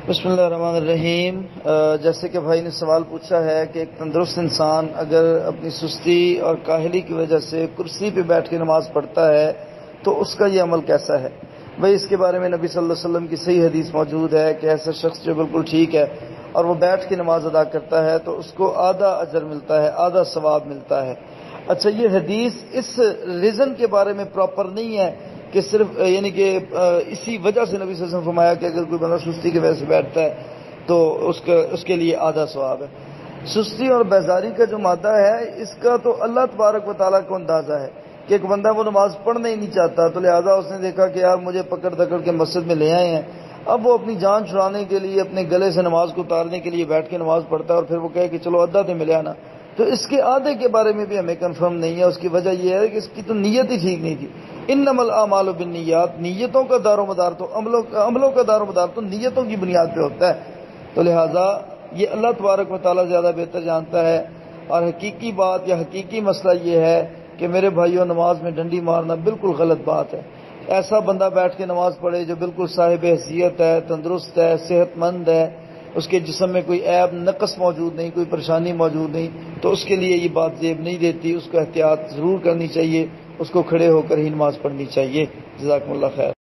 بسم اللہ الرحمن الرحیم۔ جیسے کہ بھائی نے سوال پوچھا ہے کہ ایک تندرست انسان اگر اپنی سستی اور کاہلی کی وجہ سے کرسی پہ بیٹھ کے نماز پڑھتا ہے تو اس کا یہ عمل کیسا ہے؟ بھائی اس کے بارے میں نبی صلی اللہ علیہ وسلم کی صحیح حدیث موجود ہے کہ ایسا شخص جو بالکل ٹھیک ہے اور وہ بیٹھ کے نماز ادا کرتا ہے تو اس کو آدھا اجر ملتا ہے، آدھا ثواب ملتا ہے۔ اچھا، یہ حدیث اس ریزن کے بارے میں پراپر نہیں ہے کہ صرف یعنی کہ اسی وجہ سے نبی صلی اللہ علیہ وسلم فرمایا کہ اگر کوئی بندہ سستی کی وجہ سے بیٹھتا ہے تو اس کے لیے آدھا ثواب ہے۔ سستی اور بیزاری کا جو مادہ ہے اس کا تو اللہ تبارک و تعالیٰ کو اندازہ ہے کہ ایک بندہ وہ نماز پڑھنا ہی نہیں چاہتا، تو لہٰذا اس نے دیکھا کہ یار مجھے پکڑ دکڑ کے مسجد میں لے آئے ہیں، اب وہ اپنی جان چھڑانے کے لیے اپنے گلے سے نماز کو اتارنے کے لیے بیٹھ کے نماز پڑھتا ہے اور پھر وہ کہے کہ چلو آدھا تو ملے آنا، تو اس کے آدھے کے بارے میں بھی ہمیں کنفرم نہیں ہے۔ اس کی وجہ یہ ہے کہ اس کی تو نیت ہی ٹھیک نہیں تھی۔ انما الاعمال بالنیات، نیتوں کا دار و مدار تو عملوں کا دار و مدار تو نیتوں کی بنیاد پہ ہوتا ہے، تو لہٰذا یہ اللہ تبارک و تعالیٰ زیادہ بہتر جانتا ہے۔ اور حقیقی بات یا حقیقی مسئلہ یہ ہے کہ میرے بھائیوں، نماز میں ڈنڈی مارنا بالکل غلط بات ہے۔ ایسا بندہ بیٹھ کے نماز پڑھے جو بالکل صاحب حیثیت ہے، تندرست ہے، صحت مند ہے، اس کے جسم میں کوئی عیب نقص موجود نہیں، کوئی پریشانی موجود نہیں، تو اس کے لیے یہ بات زیب نہیں دیتی، اس کو احتیاط ضرور کرنی چاہیے، اس کو کھڑے ہو کر ہی نماز پڑھنی چاہیے۔ جزاکم اللہ خیر۔